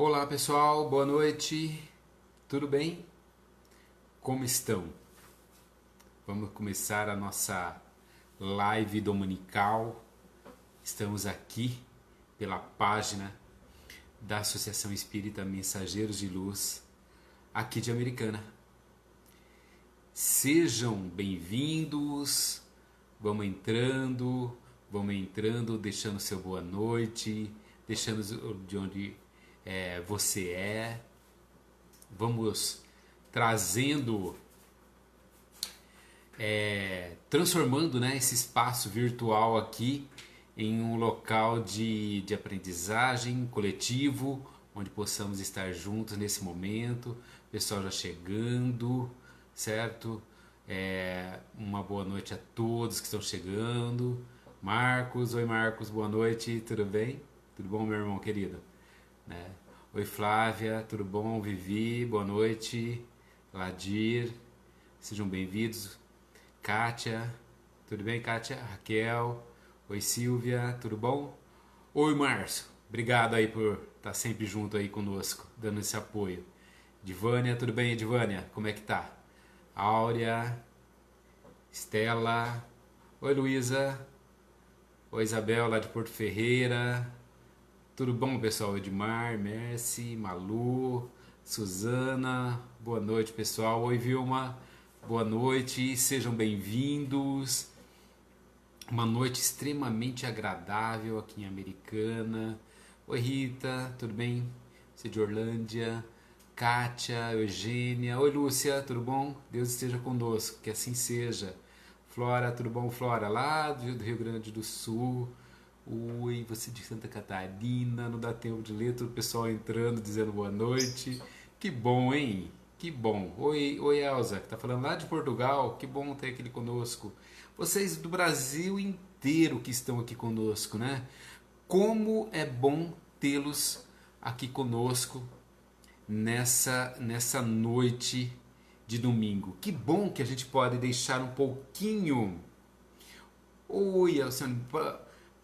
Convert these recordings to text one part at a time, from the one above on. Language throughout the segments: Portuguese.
Olá pessoal, boa noite, tudo bem? Como estão? Vamos começar a nossa live dominical. Estamos aqui pela página da Associação Espírita Mensageiros de Luz, aqui de Americana. Sejam bem-vindos, vamos entrando, deixando seu boa noite, deixando de onde você é. Vamos trazendo, transformando, né, esse espaço virtual aqui em um local de aprendizagem coletivo, onde possamos estar juntos nesse momento. O pessoal já chegando, certo? Uma boa noite a todos que estão chegando. Marcos, oi Marcos, boa noite, tudo bem? Tudo bom, meu irmão querido? Né? Oi Flávia, tudo bom? Vivi, boa noite. Ladir, sejam bem-vindos. Kátia, tudo bem, Kátia? Raquel, oi Silvia, tudo bom? Oi Márcio, obrigado aí por estar sempre junto aí conosco, dando esse apoio. Divânia, tudo bem, Divânia? Como é que tá? Áurea, Estela, oi Luísa, oi Isabel lá de Porto Ferreira. Tudo bom, pessoal? Edmar, Mercy, Malu, Suzana, boa noite, pessoal. Oi, Vilma, boa noite, sejam bem-vindos. Uma noite extremamente agradável aqui em Americana. Oi, Rita, tudo bem? Você é de Orlândia. Kátia, Eugênia. Oi, Lúcia, tudo bom? Deus esteja conosco, que assim seja. Flora, tudo bom, Flora? Lá do Rio Grande do Sul. Oi, você de Santa Catarina, não dá tempo de ler, todo o pessoal entrando, dizendo boa noite. Que bom, hein? Que bom. Oi, Elza, que tá falando lá de Portugal, que bom ter aquele conosco. Vocês do Brasil inteiro que estão aqui conosco, né? Como é bom tê-los aqui conosco nessa noite de domingo. Que bom que a gente pode deixar um pouquinho. Oi, Alcione.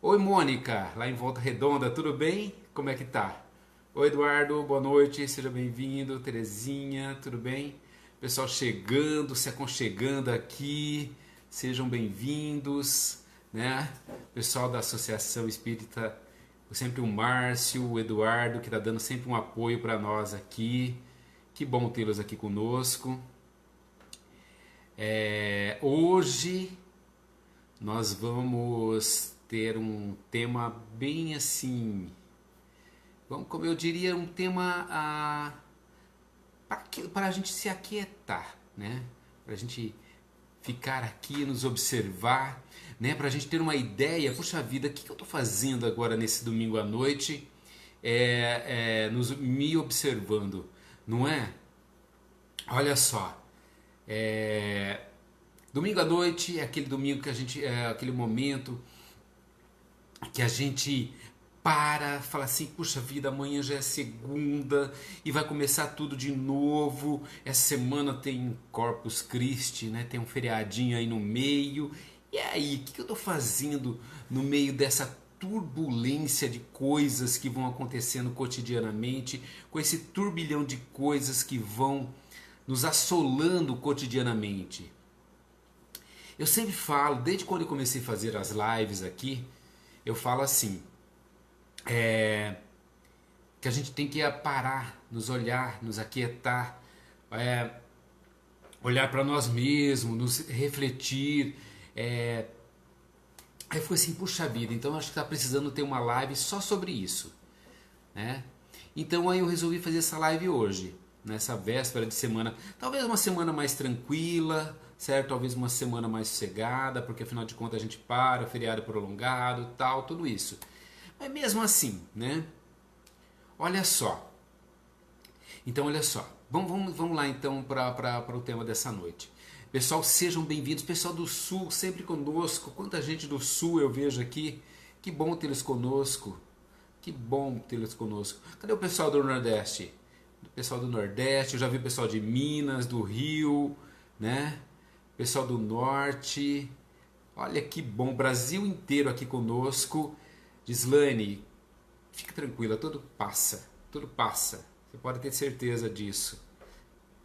Oi, Mônica, lá em Volta Redonda, tudo bem? Como é que tá? Oi, Eduardo, boa noite, seja bem-vindo. Terezinha, tudo bem? Pessoal chegando, se aconchegando aqui, sejam bem-vindos, né? Pessoal da Associação Espírita, sempre o Márcio, o Eduardo, que tá dando sempre um apoio para nós aqui. Que bom tê-los aqui conosco. Hoje nós vamos ter um tema bem assim, como eu diria, um tema para a gente se aquietar, né? Para a gente ficar aqui, nos observar, né? Para a gente ter uma ideia, puxa vida, o que eu estou fazendo agora nesse domingo à noite, me observando, não é? Olha só, domingo à noite é aquele domingo que a gente, aquele momento que a gente fala assim, puxa vida, amanhã já é segunda e vai começar tudo de novo. Essa semana tem Corpus Christi, né? Tem um feriadinho aí no meio. E aí, o que eu estou fazendo no meio dessa turbulência de coisas que vão acontecendo cotidianamente, com esse turbilhão de coisas que vão nos assolando cotidianamente? Eu sempre falo, desde quando eu comecei a fazer as lives aqui, eu falo assim, que a gente tem que parar, nos olhar, nos aquietar, olhar para nós mesmos, nos refletir. Aí foi assim, puxa vida, então acho que está precisando ter uma live só sobre isso, né? Então aí eu resolvi fazer essa live hoje, nessa véspera de semana, talvez uma semana mais tranquila, certo? Talvez uma semana mais sossegada, porque afinal de contas a gente para, feriado prolongado, tal, tudo isso. Mas mesmo assim, né? Olha só. Então, olha só. Vamos lá então para o tema dessa noite. Pessoal, sejam bem-vindos. Pessoal do Sul, sempre conosco. Quanta gente do Sul eu vejo aqui. Que bom tê-los conosco. Que bom tê-los conosco. Cadê o pessoal do Nordeste? O pessoal do Nordeste, eu já vi o pessoal de Minas, do Rio, né? Pessoal do Norte. Olha que bom, Brasil inteiro aqui conosco. Gislaine, fique tranquila, tudo passa. tudo passa. Você pode ter certeza disso.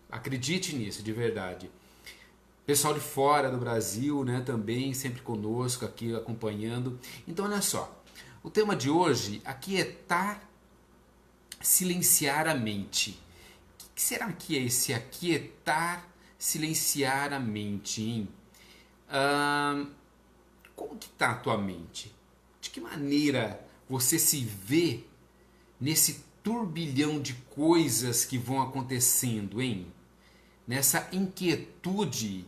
Acredite nisso, de verdade. Pessoal de fora do Brasil, né, também sempre conosco aqui acompanhando. Então, olha só. O tema de hoje, aquietar, silenciar a mente. O que será que é esse aquietar, silenciar a mente, hein? Como que está a tua mente? De que maneira você se vê nesse turbilhão de coisas que vão acontecendo, hein? Nessa inquietude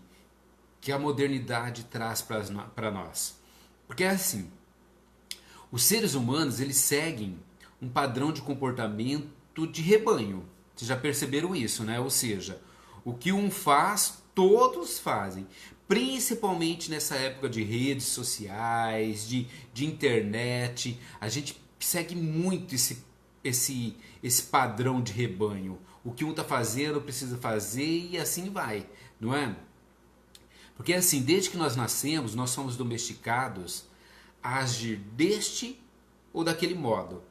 que a modernidade traz para nós. Porque é assim, os seres humanos eles seguem um padrão de comportamento de rebanho. Vocês já perceberam isso, né? Ou seja, o que um faz, todos fazem. Principalmente nessa época de redes sociais, de internet. A gente segue muito esse padrão de rebanho. O que um está fazendo, precisa fazer e assim vai, não é? Porque assim, desde que nós nascemos, nós somos domesticados a agir deste ou daquele modo.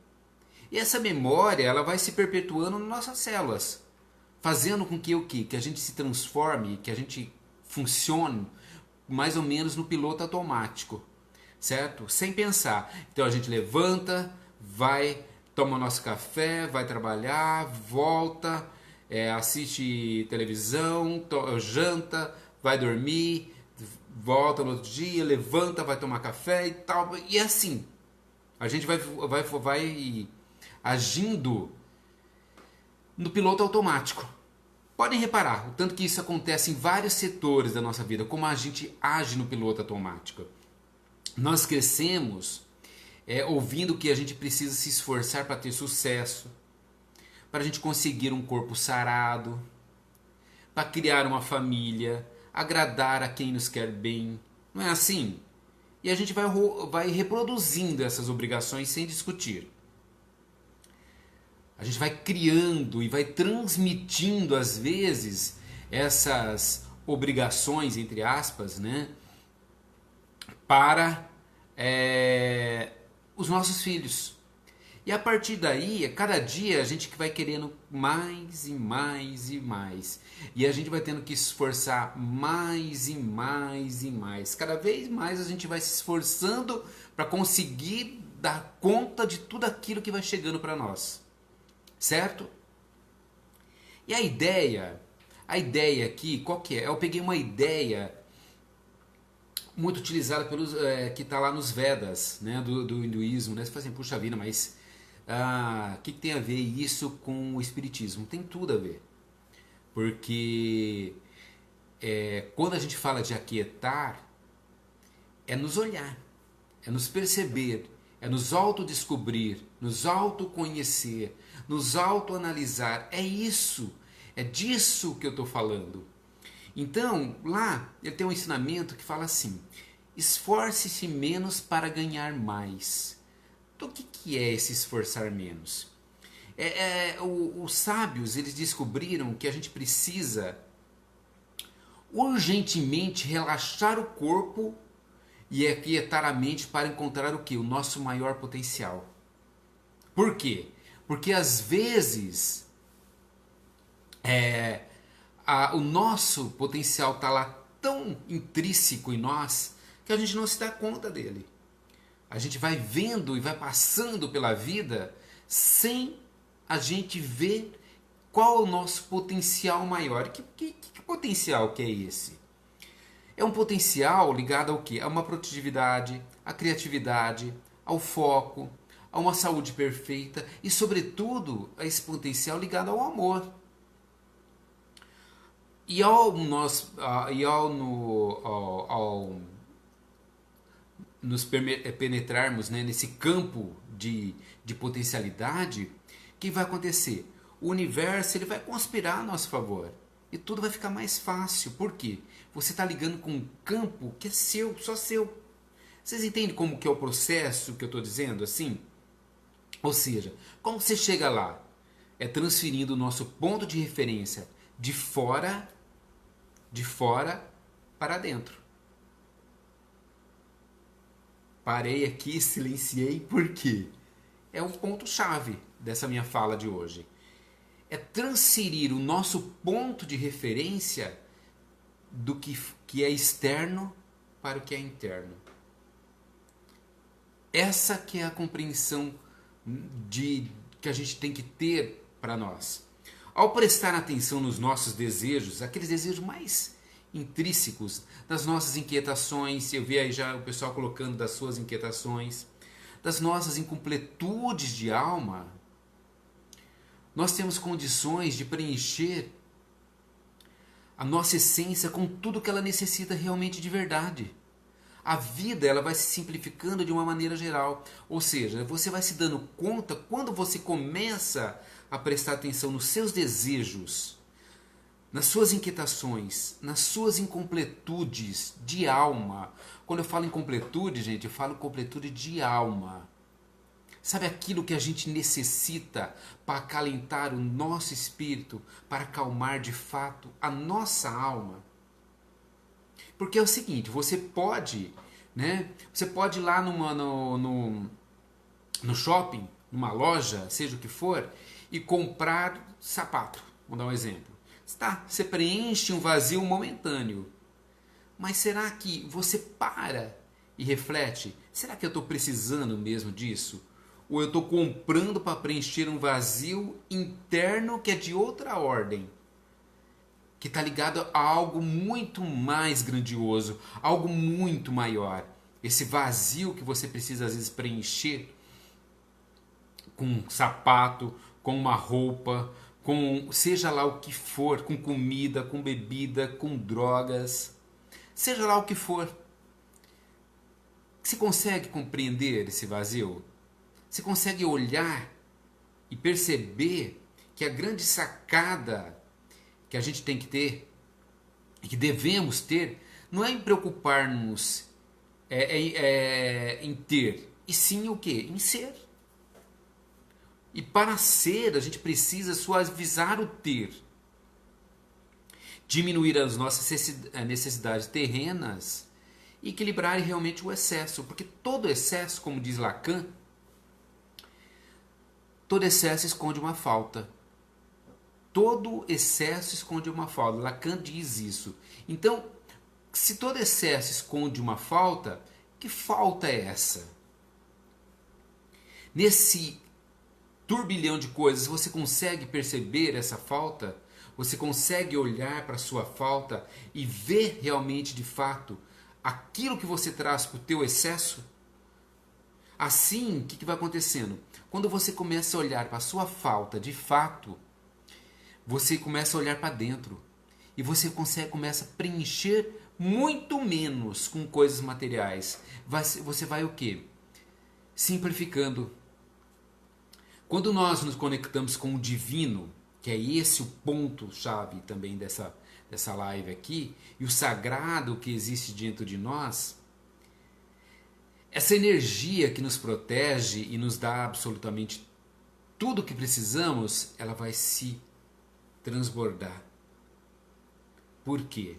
E essa memória, ela vai se perpetuando nas nossas células, fazendo com que o quê? Que a gente se transforme, que a gente funcione mais ou menos no piloto automático, certo? Sem pensar. Então a gente levanta, vai, toma nosso café, vai trabalhar, volta, assiste televisão, janta, vai dormir, volta no outro dia, levanta, vai tomar café e tal. E assim, a gente vai agindo no piloto automático. Podem reparar o tanto que isso acontece em vários setores da nossa vida, como a gente age no piloto automático. Nós crescemos ouvindo que a gente precisa se esforçar para ter sucesso, para a gente conseguir um corpo sarado, para criar uma família, agradar a quem nos quer bem. Não é assim? E a gente vai reproduzindo essas obrigações sem discutir. A gente vai criando e vai transmitindo, às vezes, essas obrigações, entre aspas, né, para os nossos filhos. E a partir daí, cada dia a gente vai querendo mais e mais e mais. E a gente vai tendo que se esforçar mais e mais e mais. Cada vez mais a gente vai se esforçando para conseguir dar conta de tudo aquilo que vai chegando para nós. Certo? E a ideia aqui, qual que é? Eu peguei uma ideia muito utilizada que está lá nos Vedas, né, do hinduísmo, né? Você fala assim, puxa vida, mas que tem a ver isso com o espiritismo? Tem tudo a ver, porque quando a gente fala de aquietar, é nos olhar, é nos perceber, é nos autodescobrir, nos autoconhecer, nos autoanalisar. É isso, é disso que eu estou falando. Então, lá ele tem um ensinamento que fala assim: esforce-se menos para ganhar mais. Então, o que é esse esforçar menos? Os sábios eles descobriram que a gente precisa urgentemente relaxar o corpo e aquietar a mente para encontrar o que? O nosso maior potencial. Por quê? Porque às vezes o nosso potencial está lá tão intrínseco em nós que a gente não se dá conta dele. A gente vai vendo e vai passando pela vida sem a gente ver qual é o nosso potencial maior. Que potencial que é esse? É um potencial ligado ao quê? A uma produtividade, à criatividade, ao foco, a uma saúde perfeita e, sobretudo, a esse potencial ligado ao amor. E ao nos penetrarmos, né, nesse campo de potencialidade, o que vai acontecer? O universo ele vai conspirar a nosso favor. E tudo vai ficar mais fácil. Por quê? Você está ligando com um campo que é seu, só seu. Vocês entendem como que é o processo que eu estou dizendo assim? Ou seja, como você chega lá? É transferindo o nosso ponto de referência de fora para dentro. Parei aqui, silenciei, por quê? É um ponto-chave, dessa minha fala de hoje. É transferir o nosso ponto de referência do que é externo para o que é interno. Essa que é a compreensão que a gente tem que ter para nós. Ao prestar atenção nos nossos desejos, aqueles desejos mais intrínsecos, das nossas inquietações, eu vi aí já o pessoal colocando das suas inquietações, das nossas incompletudes de alma, nós temos condições de preencher a nossa essência com tudo que ela necessita realmente de verdade. A vida ela vai se simplificando de uma maneira geral, ou seja, você vai se dando conta quando você começa a prestar atenção nos seus desejos, nas suas inquietações, nas suas incompletudes de alma. Quando eu falo incompletude, gente, eu falo completude de alma. Sabe aquilo que a gente necessita para acalentar o nosso espírito, para acalmar de fato a nossa alma? Porque é o seguinte, você pode, né? Você pode ir lá no shopping, numa loja, seja o que for, e comprar sapato. Vou dar um exemplo. Tá, você preenche um vazio momentâneo. Mas será que você para e reflete? Será que eu estou precisando mesmo disso? Ou eu estou comprando para preencher um vazio interno que é de outra ordem? Que está ligado a algo muito mais grandioso, algo muito maior. Esse vazio que você precisa às vezes preencher com um sapato, com uma roupa, com seja lá o que for, com comida, com bebida, com drogas, seja lá o que for. Você consegue compreender esse vazio? Você consegue olhar e perceber que a grande sacada que a gente tem que ter e que devemos ter não é em preocupar-nos em ter, e sim o quê? Em ser. E para ser, a gente precisa suavizar o ter. Diminuir as nossas necessidades terrenas e equilibrar realmente o excesso. Porque todo excesso, como diz Lacan, todo excesso esconde uma falta. Todo excesso esconde uma falta. Lacan diz isso. Então, se todo excesso esconde uma falta, que falta é essa? Nesse turbilhão de coisas, você consegue perceber essa falta? Você consegue olhar para a sua falta e ver realmente, de fato, aquilo que você traz para o teu excesso? Assim, o que vai acontecendo? Quando você começa a olhar para a sua falta, de fato, você começa a olhar para dentro e você começa a preencher muito menos com coisas materiais. Você vai o quê? Simplificando. Quando nós nos conectamos com o divino, que é esse o ponto-chave também dessa live aqui, e o sagrado que existe dentro de nós, essa energia que nos protege e nos dá absolutamente tudo o que precisamos, ela vai se transbordar. Por quê?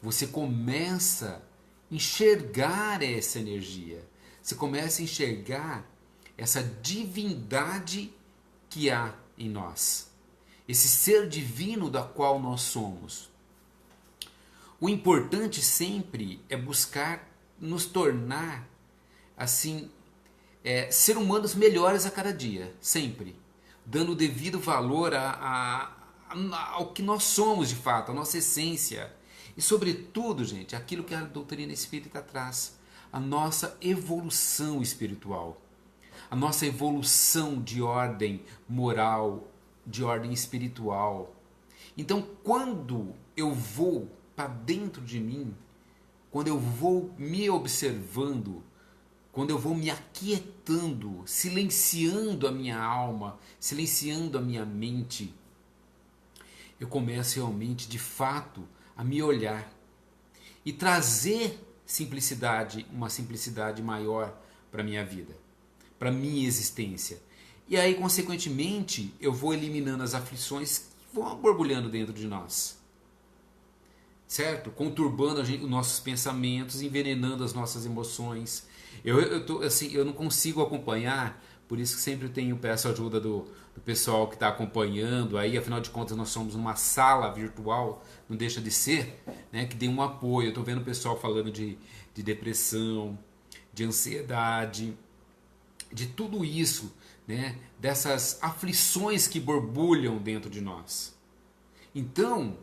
Você começa a enxergar essa energia. Você começa a enxergar essa divindade que há em nós. Esse ser divino da qual nós somos. O importante sempre é buscar nos tornar assim, ser humanos melhores a cada dia, sempre. Dando o devido valor ao que nós somos de fato, a nossa essência. E sobretudo, gente, aquilo que a doutrina espírita traz, a nossa evolução espiritual, a nossa evolução de ordem moral, de ordem espiritual. Então, quando eu vou para dentro de mim, quando eu vou me observando, quando eu vou me aquietando, silenciando a minha alma, silenciando a minha mente, eu começo realmente, de fato, a me olhar e trazer simplicidade, uma simplicidade maior para a minha vida, para a minha existência. E aí, consequentemente, eu vou eliminando as aflições que vão borbulhando dentro de nós. Certo? Conturbando os nossos pensamentos, envenenando as nossas emoções. Eu não consigo acompanhar Por isso que sempre peço ajuda do pessoal que está acompanhando aí, afinal de contas nós somos uma sala virtual, não deixa de ser, né? Que dê um apoio. Eu estou vendo o pessoal falando de depressão, de ansiedade, de tudo isso, né? Dessas aflições que borbulham dentro de nós. Então,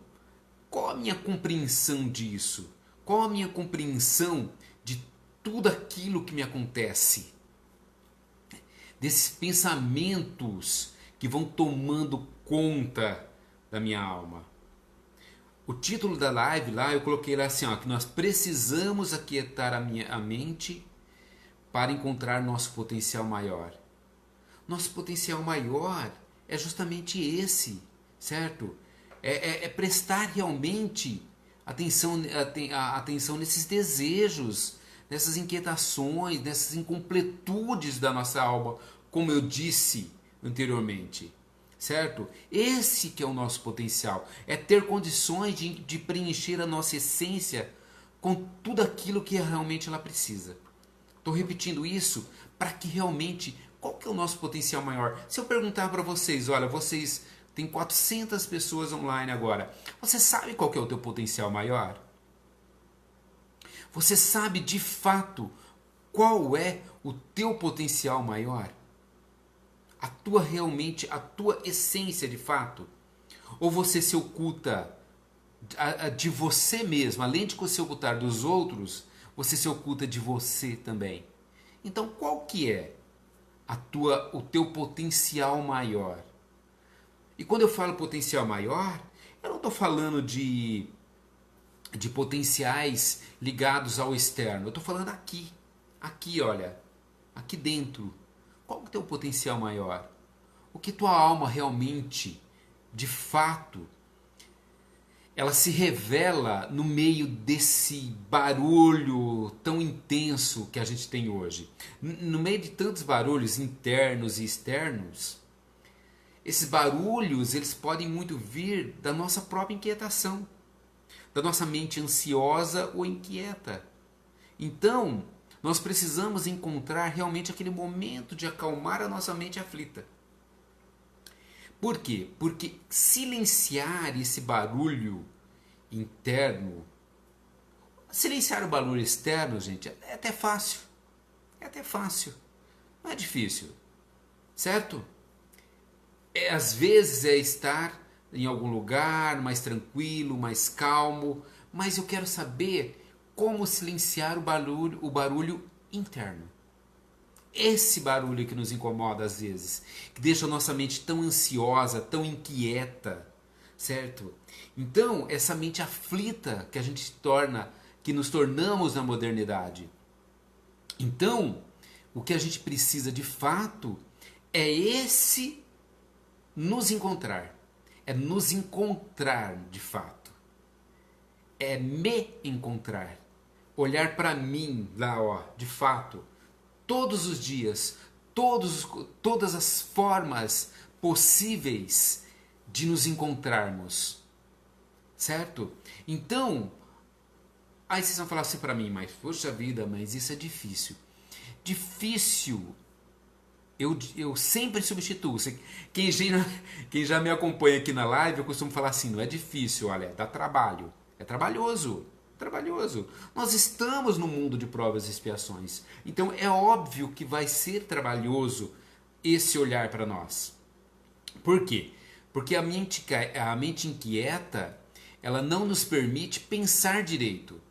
qual a minha compreensão disso? Qual a minha compreensão de tudo aquilo que me acontece? Desses pensamentos que vão tomando conta da minha alma. O título da live lá, eu coloquei lá assim, ó, que nós precisamos aquietar a mente para encontrar nosso potencial maior. Nosso potencial maior é justamente esse, certo? É prestar realmente atenção nesses desejos, nessas inquietações, nessas incompletudes da nossa alma, como eu disse anteriormente, certo? Esse que é o nosso potencial, é ter condições de preencher a nossa essência com tudo aquilo que realmente ela precisa. Estou repetindo isso para que realmente, qual que é o nosso potencial maior? Se eu perguntar para vocês, olha, vocês têm 400 pessoas online agora, você sabe qual que é o teu potencial maior? Você sabe de fato qual é o teu potencial maior? A tua essência de fato? Ou você se oculta de você mesmo, além de se ocultar dos outros, você se oculta de você também? Então qual que é o teu potencial maior? E quando eu falo potencial maior, eu não estou falando de potenciais ligados ao externo. Eu estou falando aqui, olha, aqui dentro. Qual que é o teu potencial maior? O que tua alma realmente, de fato, ela se revela no meio desse barulho tão intenso que a gente tem hoje. No meio de tantos barulhos internos e externos, esses barulhos, eles podem muito vir da nossa própria inquietação, da nossa mente ansiosa ou inquieta. Então, nós precisamos encontrar realmente aquele momento de acalmar a nossa mente aflita. Por quê? Porque silenciar esse barulho interno, silenciar o barulho externo, gente, é até fácil. É até fácil. Não é difícil. Certo? Às vezes é estar em algum lugar mais tranquilo, mais calmo, mas eu quero saber como silenciar o barulho interno. Esse barulho que nos incomoda às vezes, que deixa a nossa mente tão ansiosa, tão inquieta, certo? Então, essa mente aflita que nos tornamos na modernidade. Então, o que a gente precisa de fato é nos encontrar. É nos encontrar de fato. É me encontrar. Olhar para mim lá, ó, de fato, todos os dias, todas as formas possíveis de nos encontrarmos. Certo? Então, aí vocês vão falar assim para mim, mas poxa vida, mas isso é difícil. Difícil. Eu sempre substituo. Quem já me acompanha aqui na live, eu costumo falar assim, não é difícil, olha, dá trabalho. É trabalhoso. Trabalhoso. Nós estamos no mundo de provas e expiações. Então é óbvio que vai ser trabalhoso esse olhar para nós. Por quê? Porque a mente inquieta, ela não nos permite pensar direito.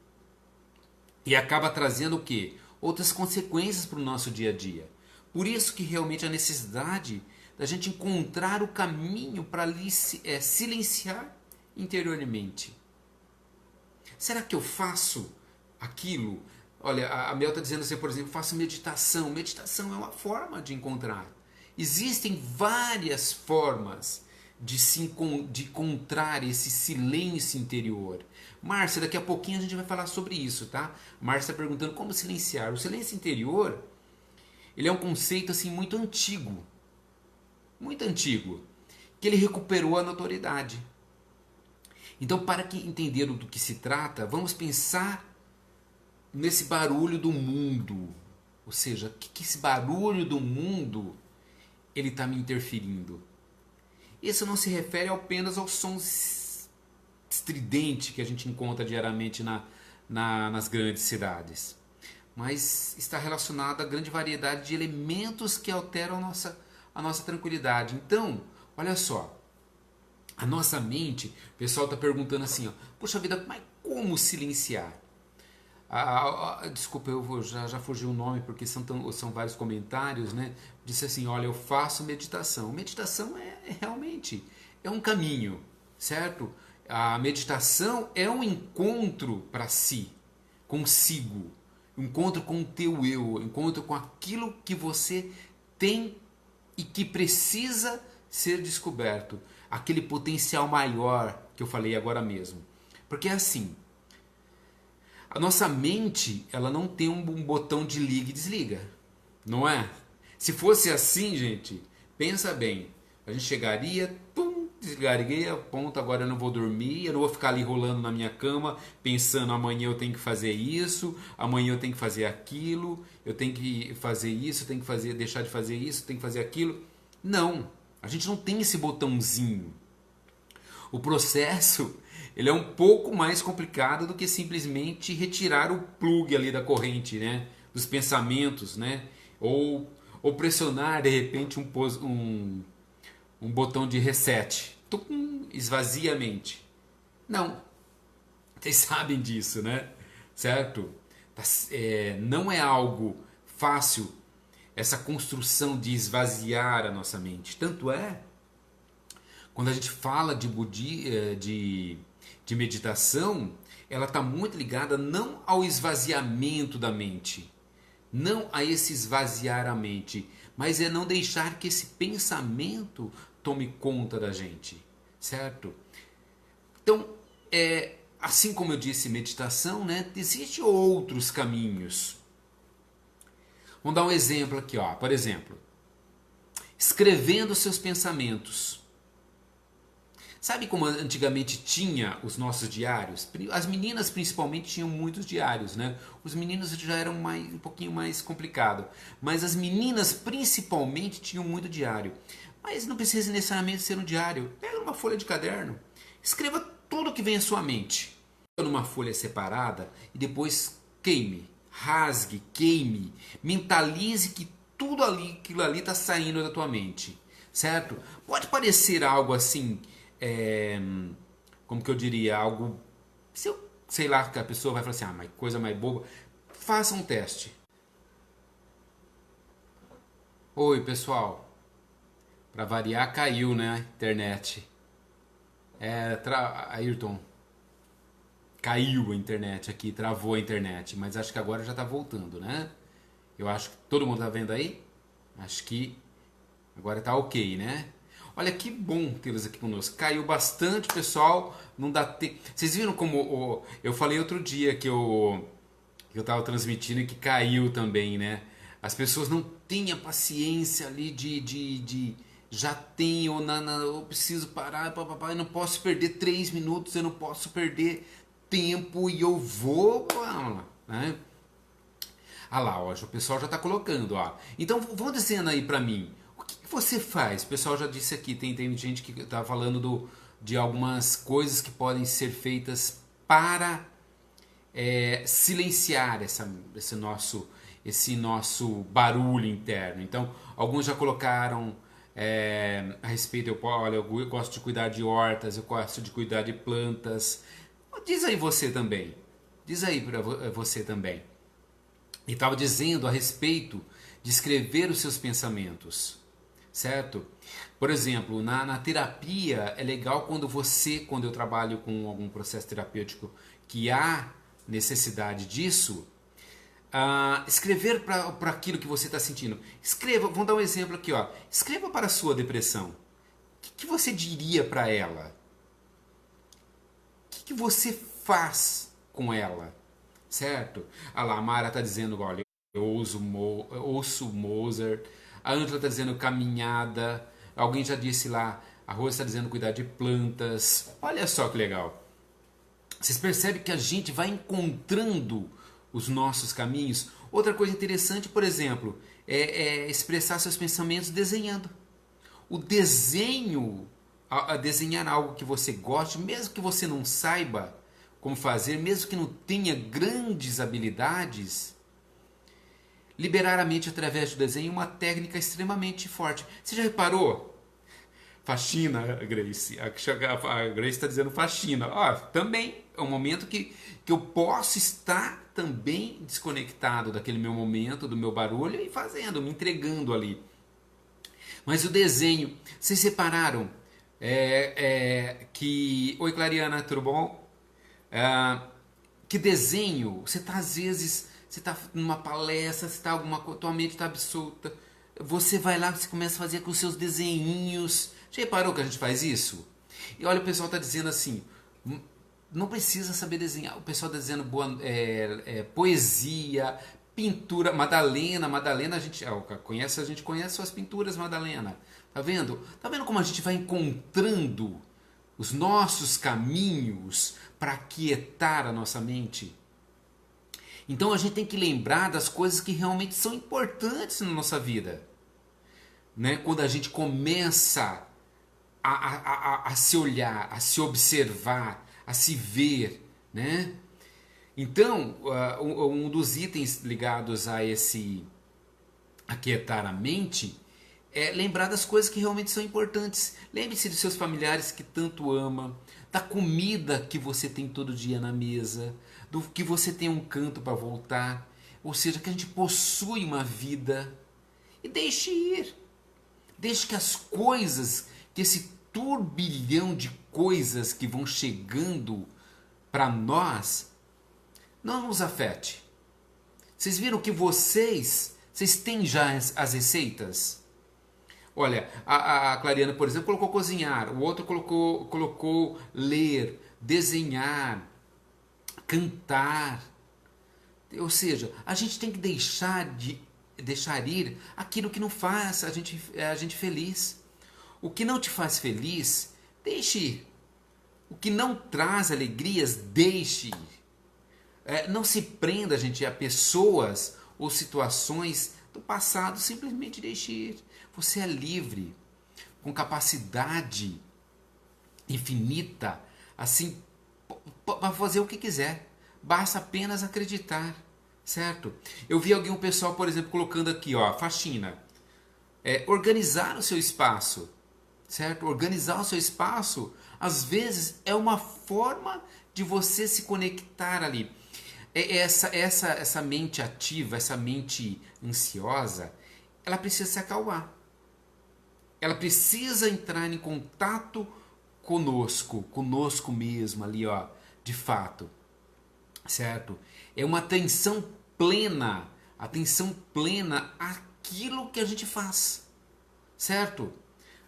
E acaba trazendo o quê? Outras consequências para o nosso dia a dia. Por isso que realmente a necessidade da gente encontrar o caminho para silenciar interiormente. Será que eu faço aquilo? Olha, a Mel está dizendo assim, por exemplo, faço meditação. Meditação é uma forma de encontrar. Existem várias formas de encontrar esse silêncio interior. Márcia, daqui a pouquinho a gente vai falar sobre isso, tá? Márcia está perguntando como silenciar. O silêncio interior, ele é um conceito assim muito antigo, que ele recuperou a notoriedade. Então, para entender do que se trata, vamos pensar nesse barulho do mundo. Ou seja, o que esse barulho do mundo ele está me interferindo? Isso não se refere apenas aos sons estridentes que a gente encontra diariamente nas grandes cidades, mas está relacionado à grande variedade de elementos que alteram a nossa tranquilidade. Então, olha só, a nossa mente, o pessoal está perguntando assim, ó, poxa vida, mas como silenciar? Desculpa, já fugiu o nome porque são vários comentários, né? Disse assim, olha, eu faço meditação. Meditação realmente é um caminho, certo? A meditação é um encontro para si, consigo, um encontro com o teu eu, um encontro com aquilo que você tem e que precisa ser descoberto, aquele potencial maior que eu falei agora mesmo. Porque é assim, a nossa mente, ela não tem um botão de liga e desliga, não é? Se fosse assim, gente, pensa bem, a gente chegaria, pum, desligaria, ponto, agora eu não vou dormir, eu não vou ficar ali rolando na minha cama, pensando amanhã eu tenho que fazer isso, amanhã eu tenho que fazer aquilo, eu tenho que fazer isso, eu tenho que fazer, deixar de fazer isso, eu tenho que fazer aquilo. Não, a gente não tem esse botãozinho. O processo, ele é um pouco mais complicado do que simplesmente retirar o plug ali da corrente, né? Dos pensamentos, né? Ou pressionar de repente um botão de reset. Tum, esvazia a mente. Não. Vocês sabem disso, né? Certo? Não é algo fácil essa construção de esvaziar a nossa mente. Tanto é, quando a gente fala de meditação, ela está muito ligada não ao esvaziamento da mente, não a esse esvaziar a mente, mas é não deixar que esse pensamento tome conta da gente, certo? Então, assim como eu disse, meditação, né, existem outros caminhos. Vamos dar um exemplo aqui, ó. Por exemplo, escrevendo seus pensamentos. Sabe como antigamente tinha os nossos diários? As meninas principalmente tinham muitos diários, né? Os meninos já eram um pouquinho mais complicado. Mas as meninas principalmente tinham muito diário. Mas não precisa necessariamente ser um diário. Pega uma folha de caderno, escreva tudo que vem à sua mente numa folha separada e depois queime, rasgue, queime, mentalize que tudo ali, aquilo ali está saindo da tua mente, certo? Pode parecer algo assim, como que eu diria, algo, sei lá, que a pessoa vai falar assim, mas coisa mais boba. Faça um teste. Oi, pessoal. Para variar, caiu, né, a internet. Ayrton, caiu a internet aqui, travou a internet, mas acho que agora já está voltando, né? Eu acho que todo mundo está vendo aí. Acho que agora está ok, né? Olha que bom tê-los aqui conosco. Caiu bastante, pessoal. Não dá tempo. Vocês viram como eu falei outro dia que eu estava transmitindo e que caiu também, né? As pessoas não têm a paciência ali de já tenho, eu preciso parar, eu não posso perder 3 minutos, eu não posso perder tempo e eu vou, né? Ah lá, ó, o pessoal já está colocando, ó. Então vão dizendo aí para mim, o que você faz? O pessoal já disse aqui, tem gente que está falando de algumas coisas que podem ser feitas para silenciar esse nosso barulho interno. Então, alguns já colocaram a respeito, olha, eu gosto de cuidar de hortas, eu gosto de cuidar de plantas. Diz aí você também. Diz aí para você também. E estava dizendo a respeito de escrever os seus pensamentos, certo? Por exemplo, na terapia é legal quando eu trabalho com algum processo terapêutico que há necessidade disso, escrever para aquilo que você está sentindo. Escreva, vamos dar um exemplo aqui, ó. Escreva para a sua depressão. O que você diria para ela? O que você faz com ela? Certo? A Mara está dizendo, olha, eu ouço Mozart. A Ângela está dizendo caminhada. Alguém já disse lá, a Rosa está dizendo cuidar de plantas. Olha só que legal. Vocês percebem que a gente vai encontrando os nossos caminhos? Outra coisa interessante, por exemplo, é expressar seus pensamentos desenhando. o desenho, a desenhar algo que você goste, mesmo que você não saiba como fazer, mesmo que não tenha grandes habilidades, liberar a mente através do desenho é uma técnica extremamente forte. Você já reparou? Faxina, Grace. A Grace está dizendo faxina. Também é um momento que eu posso estar também desconectado daquele meu momento, do meu barulho e fazendo, me entregando ali. Mas o desenho, vocês separaram que... Oi, Clariana, tudo bom? Que desenho, você está às vezes, você está numa palestra, você tá tua mente está absorta, você vai lá, você começa a fazer com os seus desenhinhos. Já reparou que a gente faz isso? E olha, o pessoal está dizendo assim, não precisa saber desenhar. O pessoal está dizendo poesia, pintura. Madalena, a gente conhece suas pinturas, Madalena. Tá vendo? Tá vendo como a gente vai encontrando os nossos caminhos para aquietar a nossa mente? Então a gente tem que lembrar das coisas que realmente são importantes na nossa vida, né? Quando a gente começa a se olhar, a se observar, a se ver, né? Então, um dos itens ligados a esse aquietar a mente é lembrar das coisas que realmente são importantes. Lembre-se dos seus familiares que tanto ama, da comida que você tem todo dia na mesa, do que você tem um canto para voltar, ou seja, que a gente possui uma vida. E deixe ir. Deixe que as coisas, que esse turbilhão de coisas que vão chegando para nós, não nos afete. Vocês viram que vocês têm já as receitas? Olha, a Clariana, por exemplo, colocou cozinhar, o outro colocou ler, desenhar, cantar. Ou seja, a gente tem que deixar ir aquilo que não faz a gente feliz. O que não te faz feliz, deixe ir. O que não traz alegrias, deixe ir. Não se prenda, gente, a pessoas ou situações do passado, simplesmente deixe ir. Você é livre, com capacidade infinita, assim, para fazer o que quiser. Basta apenas acreditar, certo? Eu vi um pessoal, por exemplo, colocando aqui, faxina. Organizar o seu espaço, certo? Organizar o seu espaço, às vezes, é uma forma de você se conectar ali. Essa mente ativa, essa mente ansiosa, ela precisa se acalmar. Ela precisa entrar em contato conosco mesmo ali, de fato, certo? É uma atenção plena àquilo que a gente faz, certo?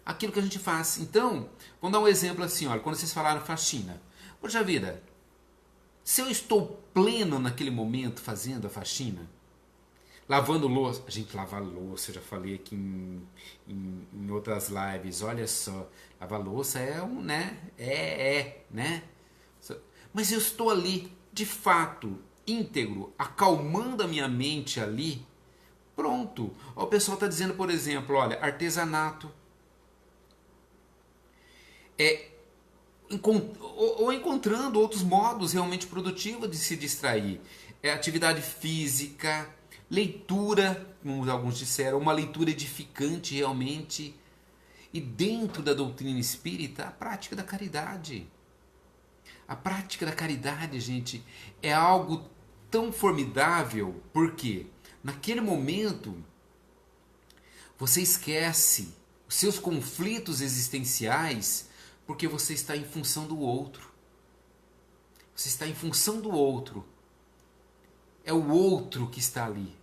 Aquilo que a gente faz. Então, vamos dar um exemplo assim, olha, quando vocês falaram faxina. Poxa vida, se eu estou pleno naquele momento fazendo a faxina, lavando louça, a gente lava louça, eu já falei aqui em outras lives, olha só, lavar louça né? Né? Mas eu estou ali, de fato, íntegro, acalmando a minha mente ali, pronto. O pessoal está dizendo, por exemplo, olha, artesanato, ou encontrando outros modos realmente produtivos de se distrair. Atividade física, leitura, como alguns disseram, uma leitura edificante realmente. E dentro da doutrina espírita, a prática da caridade. A prática da caridade, gente, é algo tão formidável, porque naquele momento você esquece os seus conflitos existenciais, porque você está em função do outro. Você está em função do outro. É o outro que está ali.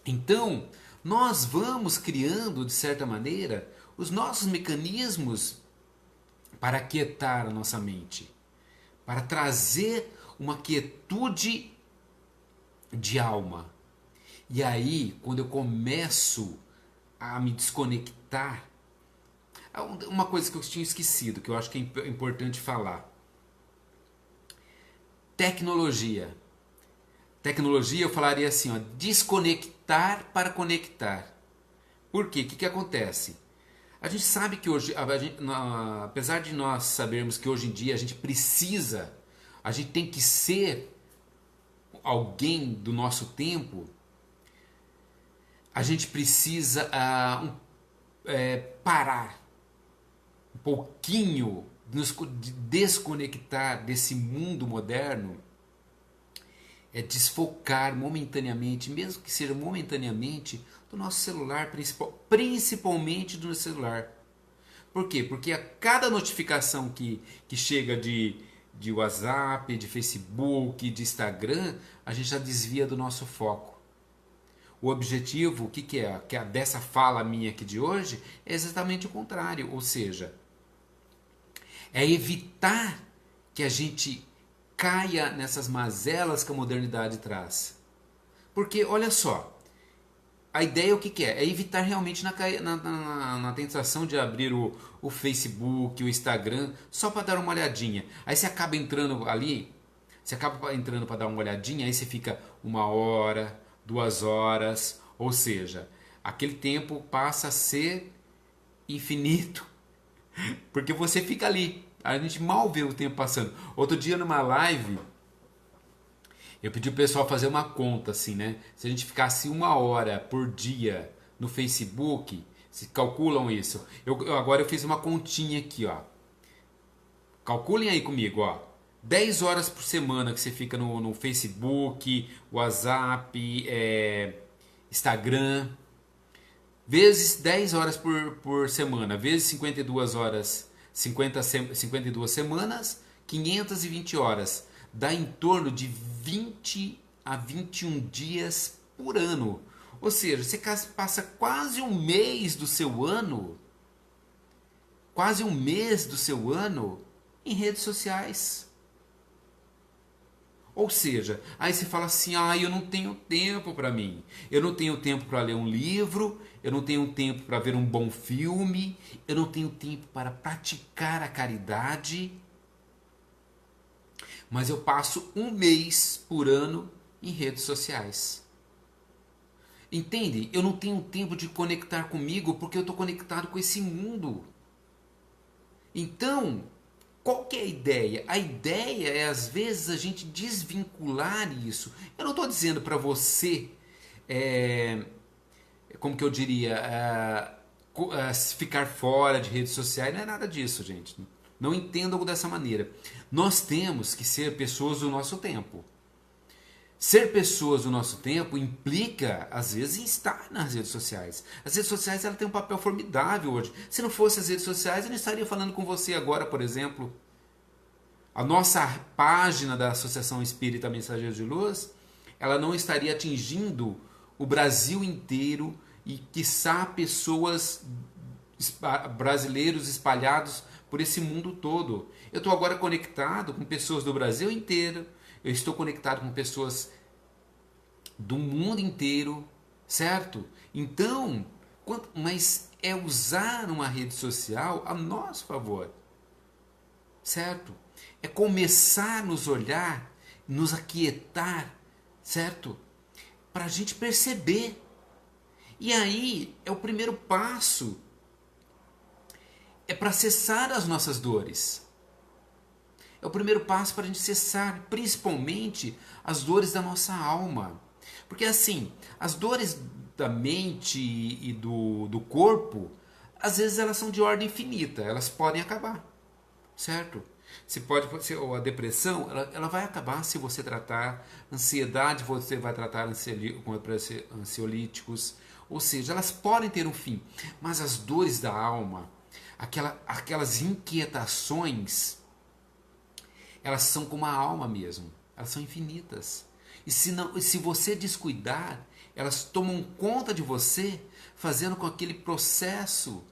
Então, nós vamos criando, de certa maneira, os nossos mecanismos para aquietar a nossa mente, para trazer uma quietude de alma. E aí, quando eu começo a me desconectar, uma coisa que eu tinha esquecido, que eu acho que é importante falar. Tecnologia. Tecnologia, eu falaria assim, desconectar para conectar. Por quê? O que acontece? A gente sabe que hoje, apesar de nós sabermos que hoje em dia a gente tem que ser alguém do nosso tempo, a gente precisa parar um pouquinho, desconectar desse mundo moderno, desfocar momentaneamente, mesmo que seja momentaneamente, do nosso celular, principalmente do celular. Por quê? Porque a cada notificação que chega de WhatsApp, de Facebook, de Instagram, a gente já desvia do nosso foco. O objetivo, o que é? Que é dessa fala minha aqui de hoje, é exatamente o contrário. Ou seja, é evitar que a gente caia nessas mazelas que a modernidade traz. Porque, olha só, a ideia o que é? É evitar realmente na tentação de abrir o Facebook, o Instagram, só para dar uma olhadinha. Aí você acaba entrando ali, você acaba entrando para dar uma olhadinha, aí você fica 1 hora, 2 horas, ou seja, aquele tempo passa a ser infinito, porque você fica ali. A gente mal vê o tempo passando. Outro dia numa live, eu pedi o pessoal fazer uma conta assim, né? Se a gente ficasse 1 hora por dia no Facebook, se calculam isso. Agora eu fiz uma continha aqui, ó. Calculem aí comigo, ó. 10 horas por semana que você fica no Facebook, WhatsApp, Instagram, vezes 10 horas por semana, vezes 52 horas, 52 semanas, 520 horas. Dá em torno de 20 a 21 dias por ano. Ou seja, você passa quase um mês do seu ano, quase um mês do seu ano em redes sociais. Ou seja, aí você fala assim, eu não tenho tempo para mim. Eu não tenho tempo para ler um livro, eu não tenho tempo para ver um bom filme, eu não tenho tempo para praticar a caridade. Mas eu passo um mês por ano em redes sociais. Entende? Eu não tenho tempo de conectar comigo porque eu estou conectado com esse mundo. Então, qual que é a ideia? A ideia é, às vezes, a gente desvincular isso. Eu não estou dizendo para você, como que eu diria, ficar fora de redes sociais. Não é nada disso, gente. Não entendam dessa maneira. Nós temos que ser pessoas do nosso tempo. Ser pessoas do nosso tempo implica, às vezes, em estar nas redes sociais. As redes sociais ela têm um papel formidável hoje. Se não fosse as redes sociais, eu não estaria falando com você agora, por exemplo. A nossa página da Associação Espírita Mensageiros de Luz, ela não estaria atingindo o Brasil inteiro e, quiçá, pessoas brasileiros espalhados por esse mundo todo. Eu estou agora conectado com pessoas do Brasil inteiro, eu estou conectado com pessoas do mundo inteiro, certo? Então, mas é usar uma rede social a nosso favor, certo? É começar a nos olhar, nos aquietar, certo? Para a gente perceber. E aí é o primeiro passo, é para cessar as nossas dores. É o primeiro passo para a gente cessar, principalmente, as dores da nossa alma. Porque assim, as dores da mente e do corpo, às vezes elas são de ordem infinita, elas podem acabar, certo? Ou a depressão, ela vai acabar se você tratar. Ansiedade, você vai tratar com ansiolíticos. Ou seja, elas podem ter um fim. Mas as dores da alma, aquelas inquietações, elas são como a alma mesmo. Elas são infinitas. E se você descuidar, elas tomam conta de você, fazendo com que aquele processo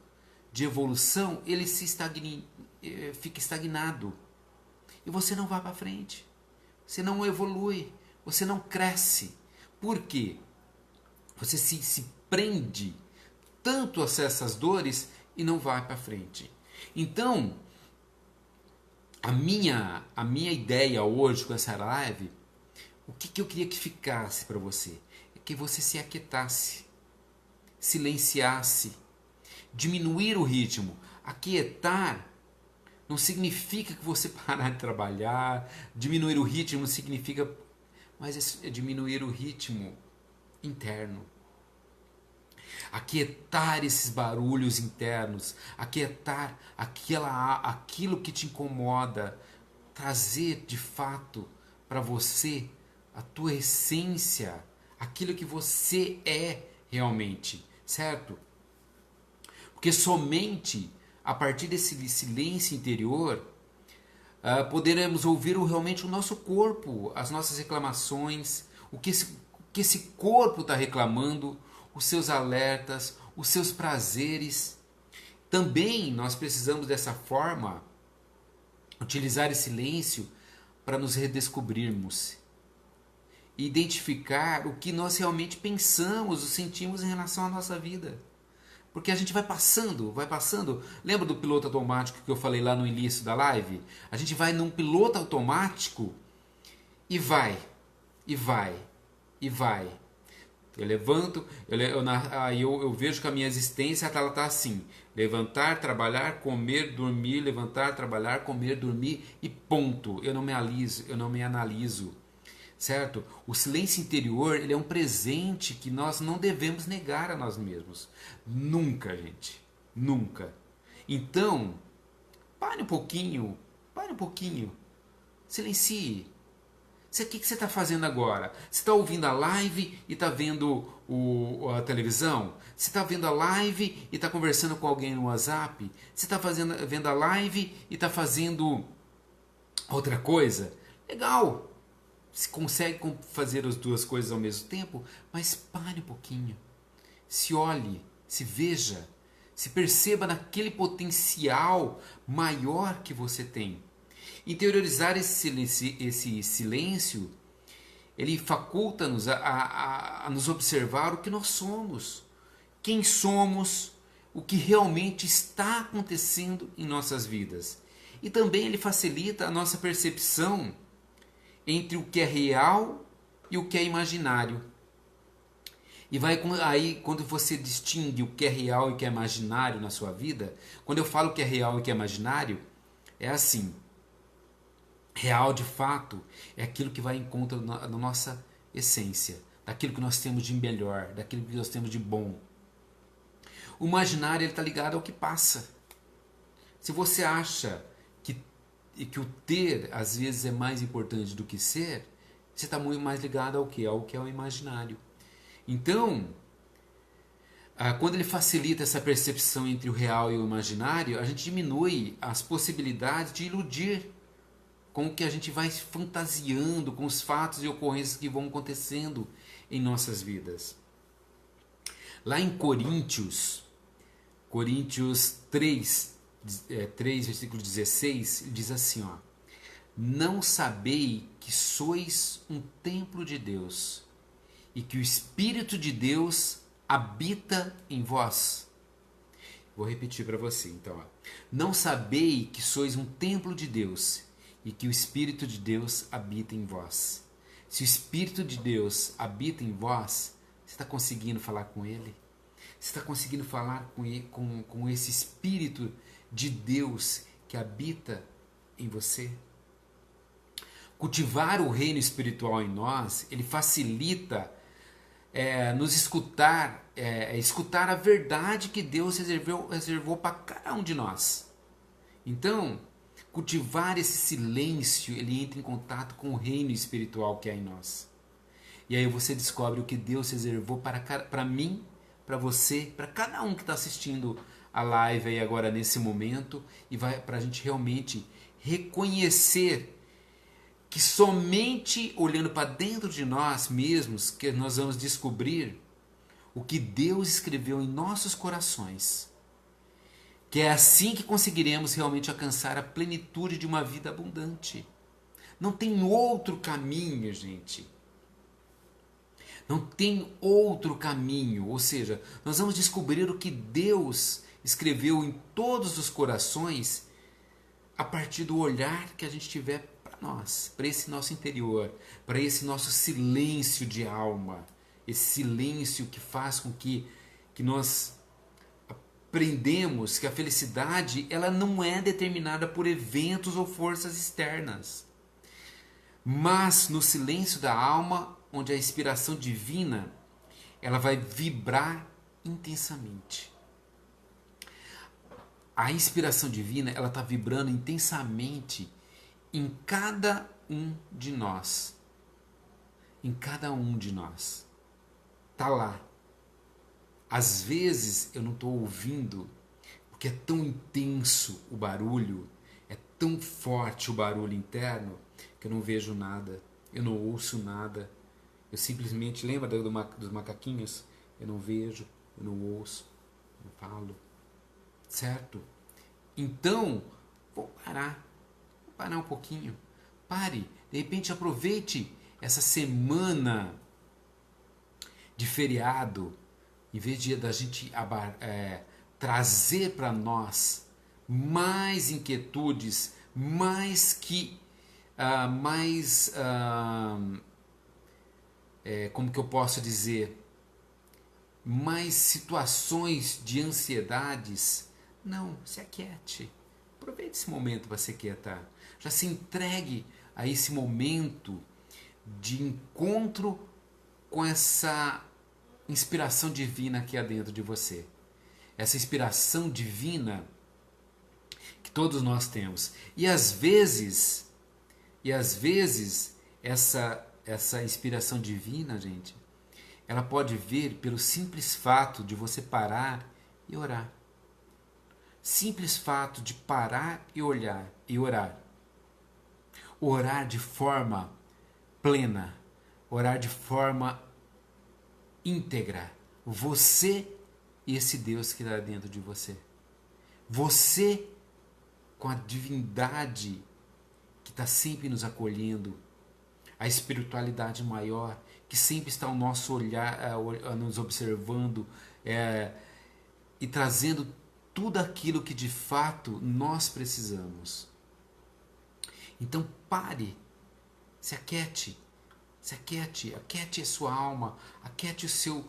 de evolução ele fique estagnado. E você não vai para frente. Você não evolui. Você não cresce. Por quê? Você se prende tanto a essas dores e não vai para frente. Então, a minha ideia hoje com essa live, o que eu queria que ficasse para você? É que você se aquietasse, silenciasse, Diminuir o ritmo. Aquietar não significa que você parar de trabalhar. Diminuir o ritmo significa, mas é diminuir o ritmo interno. Aquietar esses barulhos internos, aquietar aquilo que te incomoda, trazer de fato para você a tua essência, aquilo que você é realmente, certo? Porque somente a partir desse silêncio interior poderemos ouvir realmente o nosso corpo, as nossas reclamações, o que esse corpo está reclamando, os seus alertas, os seus prazeres. Também nós precisamos dessa forma utilizar esse silêncio para nos redescobrirmos e identificar o que nós realmente pensamos ou sentimos em relação à nossa vida. Porque a gente vai passando, vai passando. Lembra do piloto automático que eu falei lá no início da live? A gente vai num piloto automático e vai, e vai, e vai. Eu levanto, eu vejo que a minha existência ela está assim: levantar, trabalhar, comer, dormir, levantar, trabalhar, comer, dormir e ponto. Eu não me analiso, certo? O silêncio interior ele é um presente que nós não devemos negar a nós mesmos. Nunca, gente, nunca. Então, pare um pouquinho, silencie. O que você está fazendo agora? Você está ouvindo a live e está vendo a televisão? Você está vendo a live e está conversando com alguém no WhatsApp? Você está vendo a live e está fazendo outra coisa? Legal! Se consegue fazer as duas coisas ao mesmo tempo, mas pare um pouquinho. Se olhe, se veja, se perceba naquele potencial maior que você tem. Interiorizar esse silêncio, ele faculta-nos a nos observar o que nós somos, quem somos, o que realmente está acontecendo em nossas vidas. E também ele facilita a nossa percepção entre o que é real e o que é imaginário. E aí, quando você distingue o que é real e o que é imaginário na sua vida, quando eu falo que é real e que é imaginário, é assim. Real, de fato, é aquilo que vai em conta da nossa essência, daquilo que nós temos de melhor, daquilo que nós temos de bom. O imaginário está ligado ao que passa. Se você acha que o ter, às vezes, é mais importante do que ser, você está muito mais ligado ao que? Ao que é o imaginário. Então, quando ele facilita essa percepção entre o real e o imaginário, a gente diminui as possibilidades de iludir com o que a gente vai fantasiando, com os fatos e ocorrências que vão acontecendo em nossas vidas. Lá em Coríntios 3, 3 versículo 16, ele diz assim, ó: não sabei que sois um templo de Deus e que o Espírito de Deus habita em vós? Vou repetir para você, então. Ó. Não sabei que sois um templo de Deus e que o Espírito de Deus habita em vós. Se o Espírito de Deus habita em vós, você está conseguindo falar com Ele? Você está conseguindo falar com esse Espírito de Deus que habita em você? Cultivar o reino espiritual em nós, ele facilita nos escutar, escutar a verdade que Deus reservou para cada um de nós. Então, cultivar esse silêncio, ele entra em contato com o reino espiritual que há em nós. E aí você descobre o que Deus reservou para mim, para você, para cada um que está assistindo a live aí agora nesse momento, e vai para a gente realmente reconhecer que somente olhando para dentro de nós mesmos que nós vamos descobrir o que Deus escreveu em nossos corações. Que é assim que conseguiremos realmente alcançar a plenitude de uma vida abundante. Não tem outro caminho, gente. Não tem outro caminho. Ou seja, nós vamos descobrir o que Deus escreveu em todos os corações a partir do olhar que a gente tiver para nós, para esse nosso interior, para esse nosso silêncio de alma. Esse silêncio que faz com que nós aprendemos que a felicidade ela não é determinada por eventos ou forças externas, mas no silêncio da alma, onde a inspiração divina ela vai vibrar intensamente. A inspiração divina ela está vibrando intensamente em cada um de nós. Em cada um de nós. Está lá. Às vezes eu não estou ouvindo, porque é tão intenso o barulho, é tão forte o barulho interno, que eu não vejo nada, eu não ouço nada. Eu simplesmente, lembra dos macaquinhos? Eu não vejo, eu não ouço, não falo. Certo? Então, vou parar um pouquinho. Pare, de repente aproveite essa semana de feriado, em vez de da gente trazer para nós mais inquietudes, como que eu posso dizer, mais situações de ansiedades. Não, se aquiete. Aproveite esse momento para se aquietar. Já se entregue a esse momento de encontro com essa inspiração divina que há dentro de você. Essa inspiração divina que todos nós temos. E às vezes essa inspiração divina, gente, ela pode vir pelo simples fato de você parar e orar. Simples fato de parar e olhar e orar. Orar de forma plena, orar de forma íntegra. Você e esse Deus que está dentro de você. Você com a divindade que está sempre nos acolhendo. A espiritualidade maior que sempre está ao nosso olhar, nos observando e trazendo tudo aquilo que de fato nós precisamos. Então pare, se aquiete, aquiete a sua alma, aquiete o seu,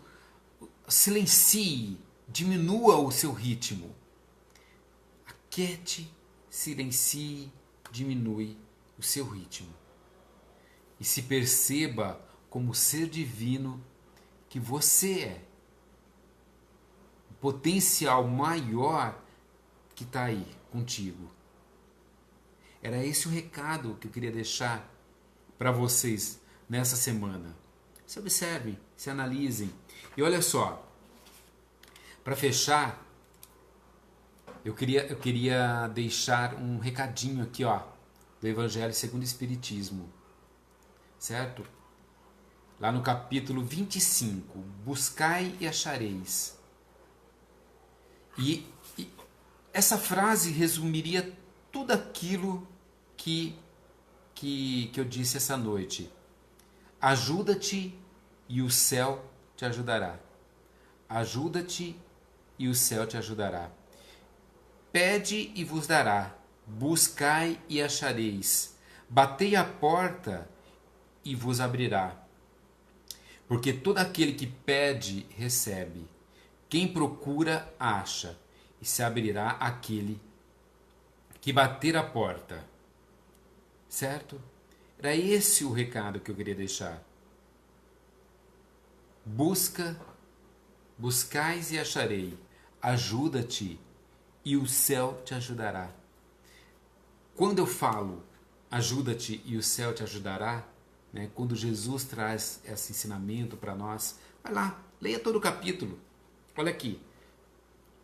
silencie, diminua o seu ritmo. Aquiete, silencie, diminui o seu ritmo. E se perceba como ser divino que você é. O potencial maior que está aí contigo. Era esse o recado que eu queria deixar para vocês nessa semana. Se observem, se analisem. E olha só, para fechar, eu queria deixar um recadinho aqui, ó, do Evangelho segundo o Espiritismo. Certo? Lá no capítulo 25, buscai e achareis. E essa frase resumiria tudo aquilo que eu disse essa noite. Ajuda-te e o céu te ajudará. Ajuda-te e o céu te ajudará. Pede e vos dará. Buscai e achareis. Batei a porta e vos abrirá. Porque todo aquele que pede, recebe. Quem procura, acha. E se abrirá aquele que bater a porta. Certo? Era esse o recado que eu queria deixar. Buscais e acharei. Ajuda-te e o céu te ajudará. Quando eu falo ajuda-te e o céu te ajudará, né, quando Jesus traz esse ensinamento para nós, vai lá, leia todo o capítulo. Olha aqui,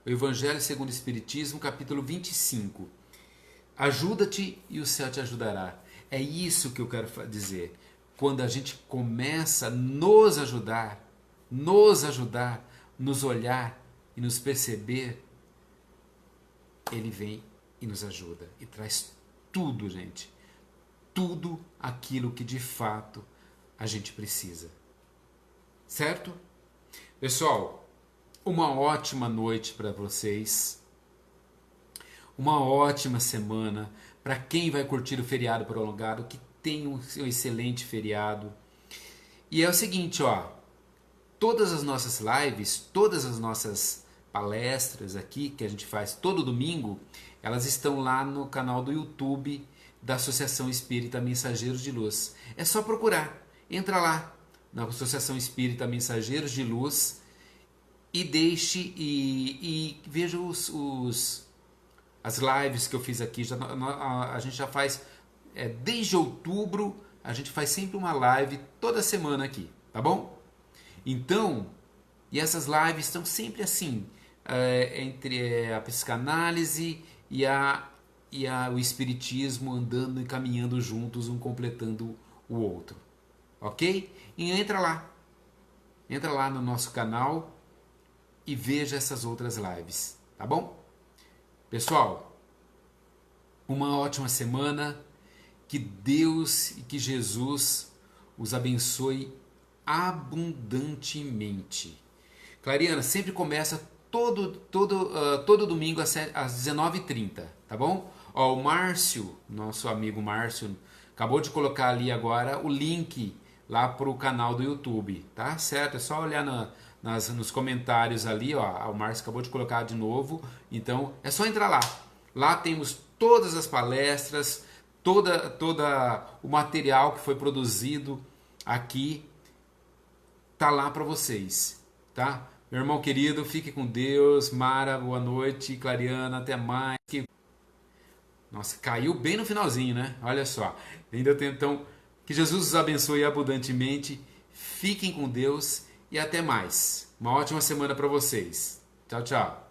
o Evangelho segundo o Espiritismo, capítulo 25. Ajuda-te e o céu te ajudará. É isso que eu quero dizer. Quando a gente começa a nos ajudar, nos olhar e nos perceber, Ele vem e nos ajuda. E traz tudo, gente. Tudo aquilo que de fato a gente precisa. Certo? Pessoal, uma ótima noite para vocês. Uma ótima semana. Para quem vai curtir o feriado prolongado, que tenha um excelente feriado. E é o seguinte, ó. Todas as nossas lives, todas as nossas palestras aqui que a gente faz todo domingo, elas estão lá no canal do YouTube da Associação Espírita Mensageiros de Luz. É só procurar, entra lá na Associação Espírita Mensageiros de Luz e deixe e veja as lives que eu fiz aqui. A gente já faz, desde outubro, a gente faz sempre uma live toda semana aqui, tá bom? Então, e essas lives estão sempre assim, entre a psicanálise e o espiritismo andando e caminhando juntos, um completando o outro, ok? E entra lá no nosso canal e veja essas outras lives, tá bom? Pessoal, uma ótima semana, que Deus e que Jesus os abençoe abundantemente. Clariana, sempre começa todo domingo às 19h30, tá bom? Ó, o Márcio, nosso amigo Márcio, acabou de colocar ali agora o link lá para o canal do YouTube, tá certo? É só olhar nos comentários ali, ó, o Márcio acabou de colocar de novo, então é só entrar lá. Lá temos todas as palestras, toda o material que foi produzido aqui, tá lá para vocês, tá? Meu irmão querido, fique com Deus. Mara, boa noite. Clariana, até mais. Nossa, caiu bem no finalzinho, né? Olha só. Ainda tem, então, que Jesus os abençoe abundantemente. Fiquem com Deus e até mais. Uma ótima semana para vocês. Tchau, tchau.